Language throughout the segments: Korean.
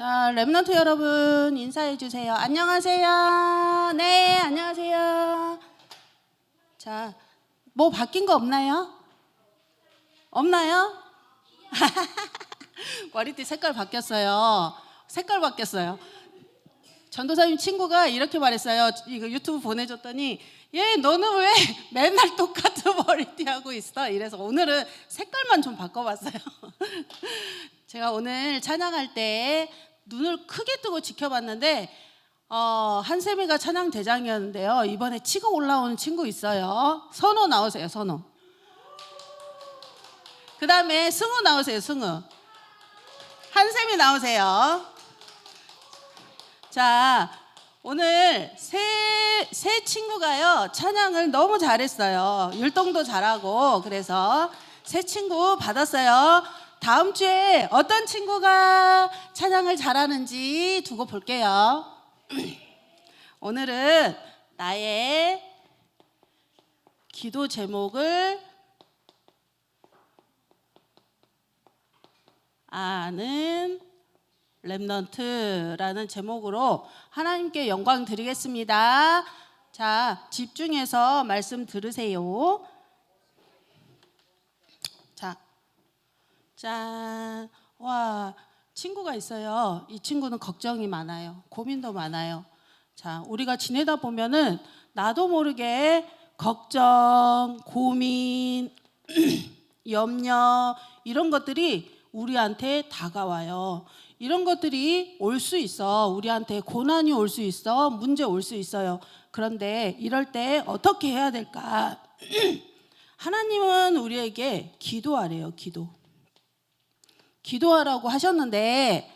자, 렘넌트 여러분 인사해 주세요. 안녕하세요. 네, 안녕하세요. 자, 뭐 바뀐 거 없나요? 없나요? 머리띠 색깔 바뀌었어요. 색깔 바뀌었어요. 전도사님 친구가 이렇게 말했어요. 이거 유튜브 보내줬더니 얘 너는 왜 맨날 똑같은 머리띠 하고 있어? 이래서 오늘은 색깔만 좀 바꿔봤어요. 제가 오늘 찬양할 때 눈을 크게 뜨고 지켜봤는데 한세미가 찬양 대장이었는데요. 이번에 치고 올라오는 친구 있어요. 선호 나오세요. 선호. 그 다음에 승우 나오세요. 승우. 한세미 나오세요. 자, 오늘 세 친구가요 찬양을 너무 잘했어요. 율동도 잘하고. 그래서 세 친구 받았어요. 다음 주에 어떤 친구가 찬양을 잘하는지 두고 볼게요. 오늘은 나의 기도 제목을 아는 렘넌트라는 제목으로 하나님께 영광 드리겠습니다. 자, 집중해서 말씀 들으세요. 자, 짠. 와, 친구가 있어요. 이 친구는 걱정이 많아요. 고민도 많아요. 자, 우리가 지내다 보면은 나도 모르게 걱정, 고민, 염려 이런 것들이 우리한테 다가와요. 이런 것들이 올 수 있어. 우리한테 고난이 올 수 있어. 문제 올 수 있어요. 그런데 이럴 때 어떻게 해야 될까? 하나님은 우리에게 기도하래요. 기도하라고 하셨는데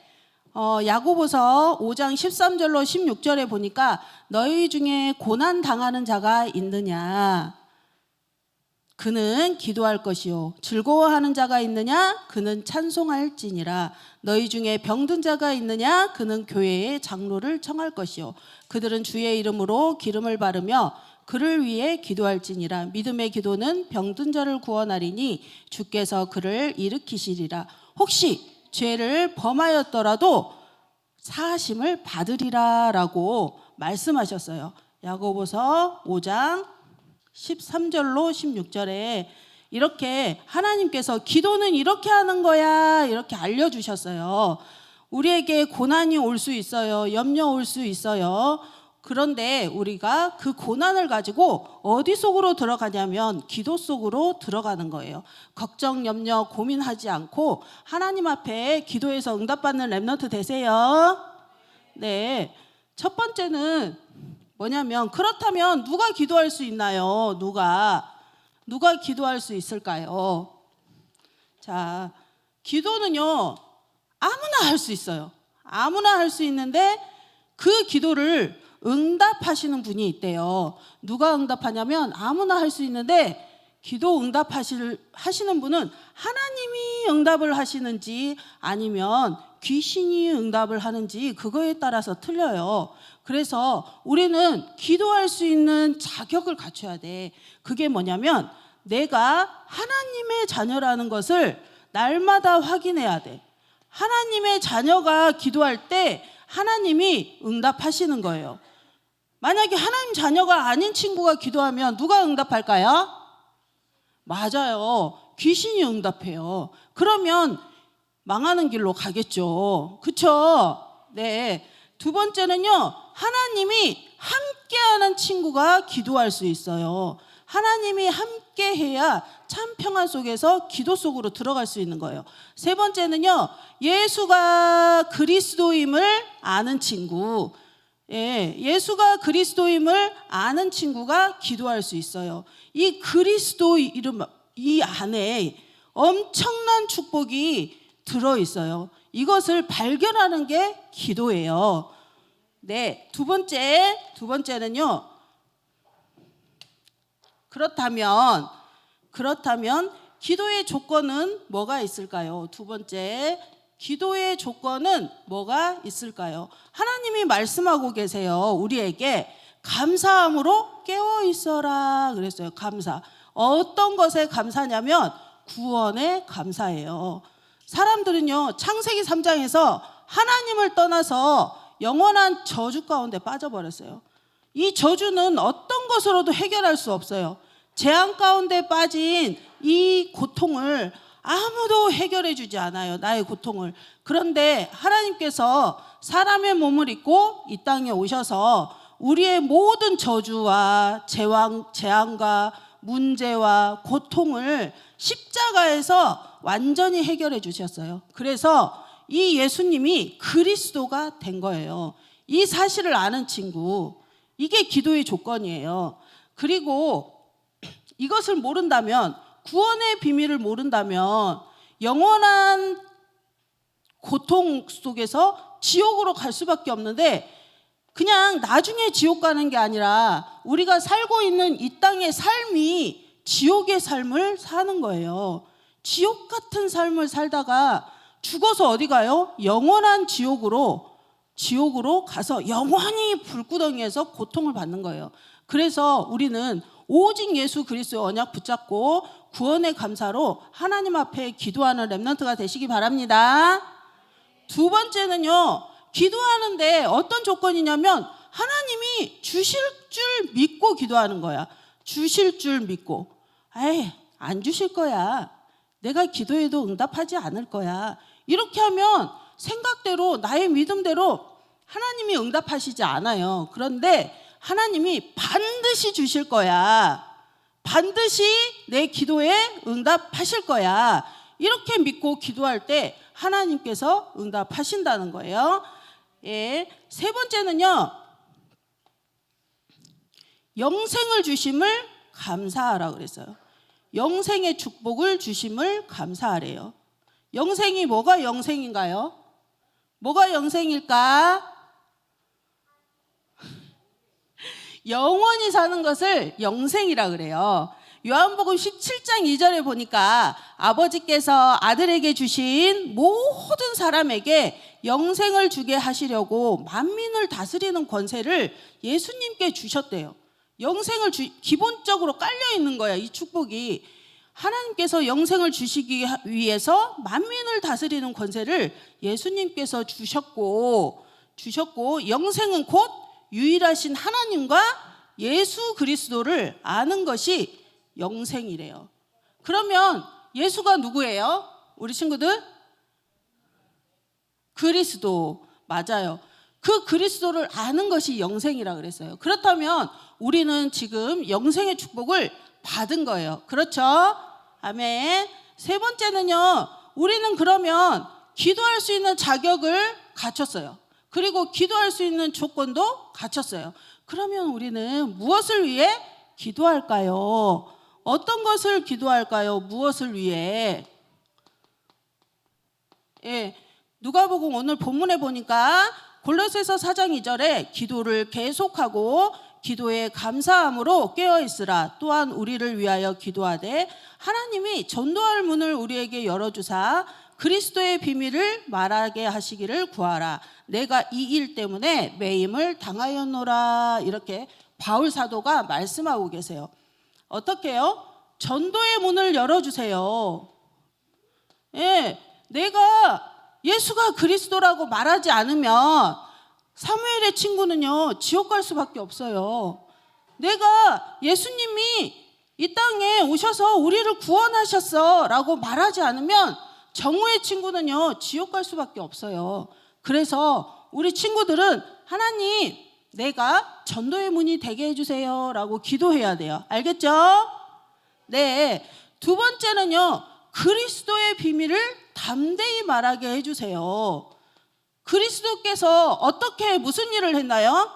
야고보서 5장 13절로 16절에 보니까 너희 중에 고난 당하는 자가 있느냐? 그는 기도할 것이요. 즐거워하는 자가 있느냐? 그는 찬송할지니라. 너희 중에 병든 자가 있느냐? 그는 교회의 장로를 청할 것이요. 그들은 주의 이름으로 기름을 바르며 그를 위해 기도할지니라. 믿음의 기도는 병든 자를 구원하리니 주께서 그를 일으키시리라. 혹시 죄를 범하였더라도 사하심을 받으리라 라고 말씀하셨어요. 야고보서 5장 13절로 16절에 이렇게 하나님께서 기도는 이렇게 하는 거야 이렇게 알려주셨어요. 우리에게 고난이 올 수 있어요. 염려 올 수 있어요. 그런데 우리가 그 고난을 가지고 어디 속으로 들어가냐면 기도 속으로 들어가는 거예요. 걱정, 염려, 고민하지 않고 하나님 앞에 기도해서 응답받는 렘넌트 되세요. 네, 첫 번째는 뭐냐면 그렇다면 누가 기도할 수 있나요? 누가 기도할 수 있을까요? 자, 기도는요 아무나 할 수 있어요. 아무나 할 수 있는데 그 기도를 응답하시는 분이 있대요. 누가 응답하냐면 아무나 할 수 있는데 기도 응답하시는 분은 하나님이 응답을 하시는지 아니면 귀신이 응답을 하는지 그거에 따라서 틀려요. 그래서 우리는 기도할 수 있는 자격을 갖춰야 돼. 그게 뭐냐면 내가 하나님의 자녀라는 것을 날마다 확인해야 돼. 하나님의 자녀가 기도할 때 하나님이 응답하시는 거예요. 만약에 하나님 자녀가 아닌 친구가 기도하면 누가 응답할까요? 맞아요. 귀신이 응답해요. 그러면 망하는 길로 가겠죠. 그쵸? 네. 두 번째는요, 하나님이 함께하는 친구가 기도할 수 있어요. 하나님이 함께 해야 참 평안 속에서 기도 속으로 들어갈 수 있는 거예요. 세 번째는요, 예수가 그리스도임을 아는 친구. 예수가 그리스도임을 아는 친구가 기도할 수 있어요. 이 그리스도 이름, 이 안에 엄청난 축복이 들어있어요. 이것을 발견하는 게 기도예요. 네, 두 번째는요. 그렇다면 기도의 조건은 뭐가 있을까요? 두 번째, 기도의 조건은 뭐가 있을까요? 하나님이 말씀하고 계세요. 우리에게 감사함으로 깨어 있어라 그랬어요. 감사. 어떤 것에 감사냐면 구원에 감사해요. 사람들은요 창세기 3장에서 하나님을 떠나서 영원한 저주 가운데 빠져버렸어요. 이 저주는 어떤 것으로도 해결할 수 없어요. 재앙 가운데 빠진 이 고통을 아무도 해결해 주지 않아요. 나의 고통을. 그런데 하나님께서 사람의 몸을 입고 이 땅에 오셔서 우리의 모든 저주와 재앙과 문제와 고통을 십자가에서 완전히 해결해 주셨어요. 그래서 이 예수님이 그리스도가 된 거예요. 이 사실을 아는 친구, 이게 기도의 조건이에요. 그리고 이것을 모른다면, 구원의 비밀을 모른다면 영원한 고통 속에서 지옥으로 갈 수밖에 없는데, 그냥 나중에 지옥 가는 게 아니라 우리가 살고 있는 이 땅의 삶이 지옥의 삶을 사는 거예요. 지옥 같은 삶을 살다가 죽어서 어디 가요? 영원한 지옥으로 가서 영원히 불구덩이에서 고통을 받는 거예요. 그래서 우리는 오직 예수 그리스도의 언약 붙잡고 구원의 감사로 하나님 앞에 기도하는 렘넌트가 되시기 바랍니다. 두 번째는요, 기도하는데 어떤 조건이냐면 하나님이 주실 줄 믿고 기도하는 거야. 주실 줄 믿고. 안 주실 거야. 내가 기도해도 응답하지 않을 거야. 이렇게 하면 생각대로, 나의 믿음대로 하나님이 응답하시지 않아요. 그런데 하나님이 반드시 주실 거야. 반드시 내 기도에 응답하실 거야. 이렇게 믿고 기도할 때 하나님께서 응답하신다는 거예요. 예. 세 번째는요, 영생을 주심을 감사하라 그랬어요. 영생의 축복을 주심을 감사하래요. 영생이 뭐가 영생인가요? 뭐가 영생일까? 영원히 사는 것을 영생이라 그래요. 요한복음 17장 2절에 보니까 아버지께서 아들에게 주신 모든 사람에게 영생을 주게 하시려고 만민을 다스리는 권세를 예수님께 주셨대요. 영생을 기본적으로 깔려 있는 거야, 이 축복이. 하나님께서 영생을 주시기 위해서 만민을 다스리는 권세를 예수님께서 주셨고, 영생은 곧 유일하신 하나님과 예수 그리스도를 아는 것이 영생이래요. 그러면 예수가 누구예요? 우리 친구들? 그리스도. 맞아요. 그 그리스도를 아는 것이 영생이라 그랬어요. 그렇다면 우리는 지금 영생의 축복을 받은 거예요. 그렇죠? 아멘. 세 번째는요, 우리는 그러면 기도할 수 있는 자격을 갖췄어요. 그리고 기도할 수 있는 조건도 갖췄어요. 그러면 우리는 무엇을 위해 기도할까요? 어떤 것을 기도할까요? 무엇을 위해? 예, 누가복음 오늘 본문에 보니까 골로새서 4장 2절에 기도를 계속하고 기도에 감사함으로 깨어있으라. 또한 우리를 위하여 기도하되 하나님이 전도할 문을 우리에게 열어주사 그리스도의 비밀을 말하게 하시기를 구하라. 내가 이 일 때문에 매임을 당하였노라. 이렇게 바울 사도가 말씀하고 계세요. 어떻게 해요? 전도의 문을 열어주세요. 예, 내가 예수가 그리스도라고 말하지 않으면 사무엘의 친구는요, 지옥 갈 수밖에 없어요. 내가 예수님이 이 땅에 오셔서 우리를 구원하셨어 라고 말하지 않으면 정우의 친구는요, 지옥 갈 수밖에 없어요. 그래서 우리 친구들은 하나님, 내가 전도의 문이 되게 해주세요 라고 기도해야 돼요. 알겠죠? 네. 두 번째는요, 그리스도의 비밀을 담대히 말하게 해주세요. 그리스도께서 어떻게 무슨 일을 했나요?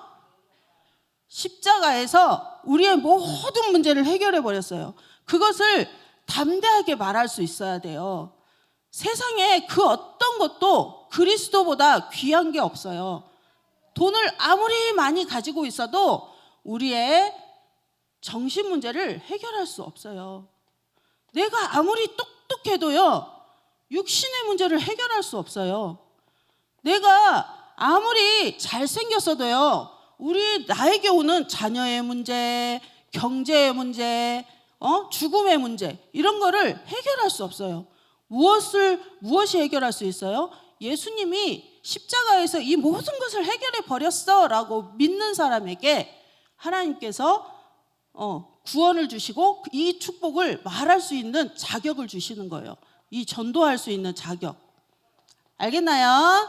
십자가에서 우리의 모든 문제를 해결해 버렸어요. 그것을 담대하게 말할 수 있어야 돼요. 세상에 그 어떤 것도 그리스도보다 귀한 게 없어요. 돈을 아무리 많이 가지고 있어도 우리의 정신 문제를 해결할 수 없어요. 내가 아무리 똑똑해도요, 육신의 문제를 해결할 수 없어요. 내가 아무리 잘생겼어도요, 나에게 오는 자녀의 문제, 경제의 문제, 죽음의 문제, 이런 거를 해결할 수 없어요. 무엇이 해결할 수 있어요? 예수님이 십자가에서 이 모든 것을 해결해 버렸어 라고 믿는 사람에게 하나님께서 구원을 주시고 이 축복을 말할 수 있는 자격을 주시는 거예요. 이 전도할 수 있는 자격. 알겠나요?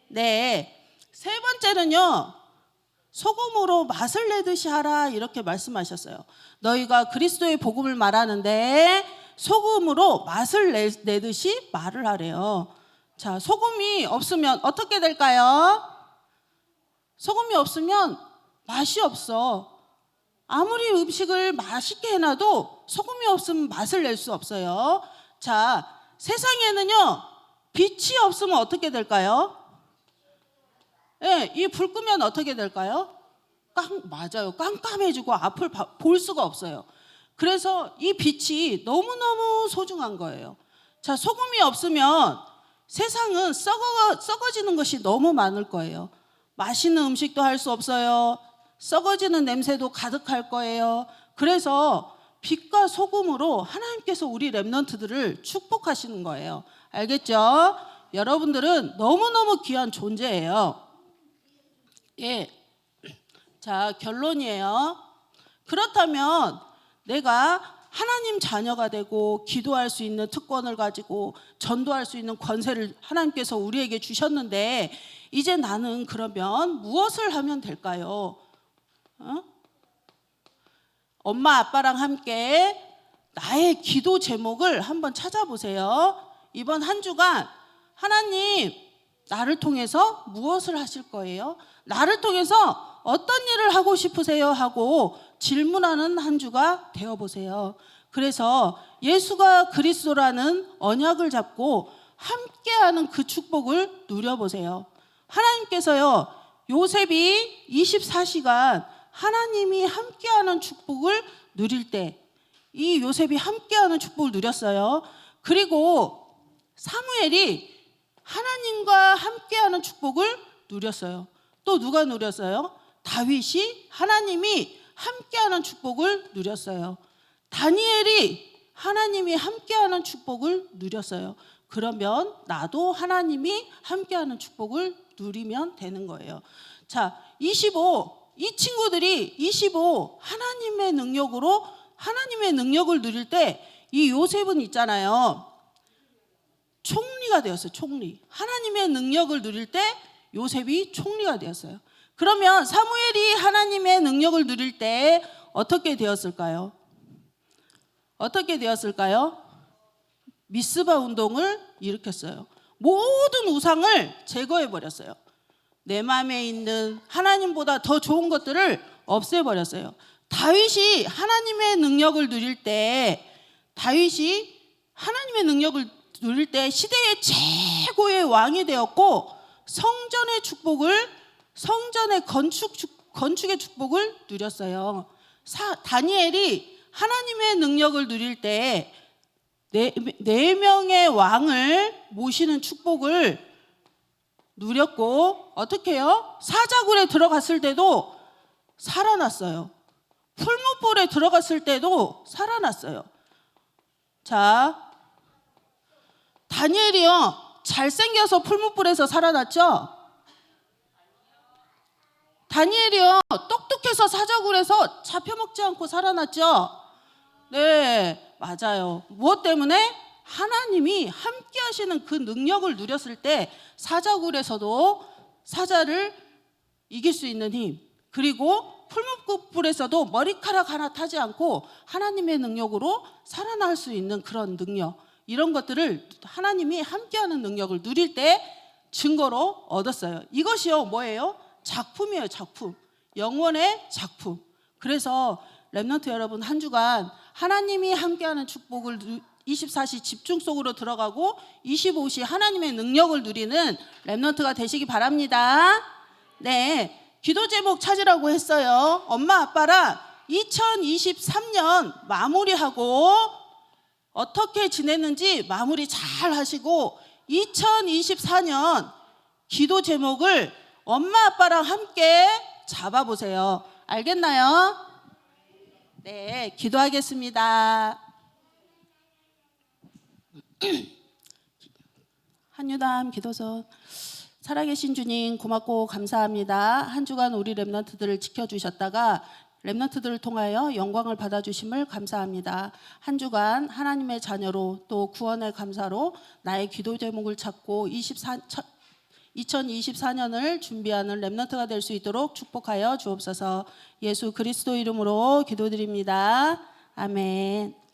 네. 세 번째는요, 소금으로 맛을 내듯이 하라 이렇게 말씀하셨어요. 너희가 그리스도의 복음을 말하는데 소금으로 맛을 내듯이 말을 하래요. 자, 소금이 없으면 어떻게 될까요? 소금이 없으면 맛이 없어. 아무리 음식을 맛있게 해놔도 소금이 없으면 맛을 낼 수 없어요. 자, 세상에는요, 빛이 없으면 어떻게 될까요? 네, 이 불 끄면 어떻게 될까요? 맞아요. 깜깜해지고 앞을 볼 수가 없어요. 그래서 이 빛이 너무너무 소중한 거예요. 자, 소금이 없으면 세상은 썩어지는 것이 너무 많을 거예요. 맛있는 음식도 할 수 없어요. 썩어지는 냄새도 가득할 거예요. 그래서 빛과 소금으로 하나님께서 우리 렘넌트들을 축복하시는 거예요. 알겠죠? 여러분들은 너무너무 귀한 존재예요. 예. 자, 결론이에요. 그렇다면 내가 하나님 자녀가 되고 기도할 수 있는 특권을 가지고 전도할 수 있는 권세를 하나님께서 우리에게 주셨는데 이제 나는 그러면 무엇을 하면 될까요? 엄마 아빠랑 함께 나의 기도 제목을 한번 찾아보세요. 이번 한 주간 하나님 나를 통해서 무엇을 하실 거예요? 나를 통해서 어떤 일을 하고 싶으세요? 하고 질문하는 한 주가 되어보세요. 그래서 예수가 그리스도라는 언약을 잡고 함께하는 그 축복을 누려보세요. 하나님께서요, 요셉이 24시간 하나님이 함께하는 축복을 누릴 때 이 요셉이 함께하는 축복을 누렸어요. 그리고 사무엘이 하나님과 함께하는 축복을 누렸어요. 또 누가 누렸어요? 다윗이 하나님이 함께하는 축복을 누렸어요. 다니엘이 하나님이 함께하는 축복을 누렸어요. 그러면 나도 하나님이 함께하는 축복을 누리면 되는 거예요. 자, 25, 이 친구들이 25 하나님의 능력을 누릴 때 이 요셉은 있잖아요, 총리가 되었어요. 총리. 하나님의 능력을 누릴 때 요셉이 총리가 되었어요. 그러면 사무엘이 하나님의 능력을 누릴 때 어떻게 되었을까요? 어떻게 되었을까요? 미스바 운동을 일으켰어요. 모든 우상을 제거해 버렸어요. 내 마음에 있는 하나님보다 더 좋은 것들을 없애버렸어요. 다윗이 하나님의 능력을 누릴 때 시대의 최고의 왕이 되었고 성전의 건축의 축복을 누렸어요. 다니엘이 하나님의 능력을 누릴 때 네 명의 왕을 모시는 축복을 누렸고, 어떻게 해요? 사자굴에 들어갔을 때도 살아났어요. 풀무불에 들어갔을 때도 살아났어요. 자, 다니엘이요, 잘생겨서 풀무불에서 살아났죠? 다니엘이요, 똑똑해서 사자굴에서 잡혀먹지 않고 살아났죠? 네, 맞아요. 무엇 때문에? 하나님이 함께 하시는 그 능력을 누렸을 때 사자굴에서도 사자를 이길 수 있는 힘, 그리고 풀무불에서도 머리카락 하나 타지 않고 하나님의 능력으로 살아날 수 있는 그런 능력, 이런 것들을 하나님이 함께하는 능력을 누릴 때 증거로 얻었어요. 이것이요, 뭐예요? 작품이에요. 작품. 영원의 작품. 그래서 렘넌트 여러분, 한 주간 하나님이 함께하는 축복을 24시 집중 속으로 들어가고 25시 하나님의 능력을 누리는 렘넌트가 되시기 바랍니다. 네, 기도 제목 찾으라고 했어요. 엄마 아빠랑 2023년 마무리하고 어떻게 지냈는지 마무리 잘 하시고 2024년 기도 제목을 엄마 아빠랑 함께 잡아보세요. 알겠나요? 네, 기도하겠습니다. 한유담 기도선. 살아계신 주님 고맙고 감사합니다. 한 주간 우리 렘넌트들을 지켜주셨다가 렘넌트들을 통하여 영광을 받아주심을 감사합니다. 한 주간 하나님의 자녀로 또 구원의 감사로 나의 기도 제목을 찾고 2024년을 준비하는 렘넌트가 될 수 있도록 축복하여 주옵소서. 예수 그리스도 이름으로 기도드립니다. 아멘.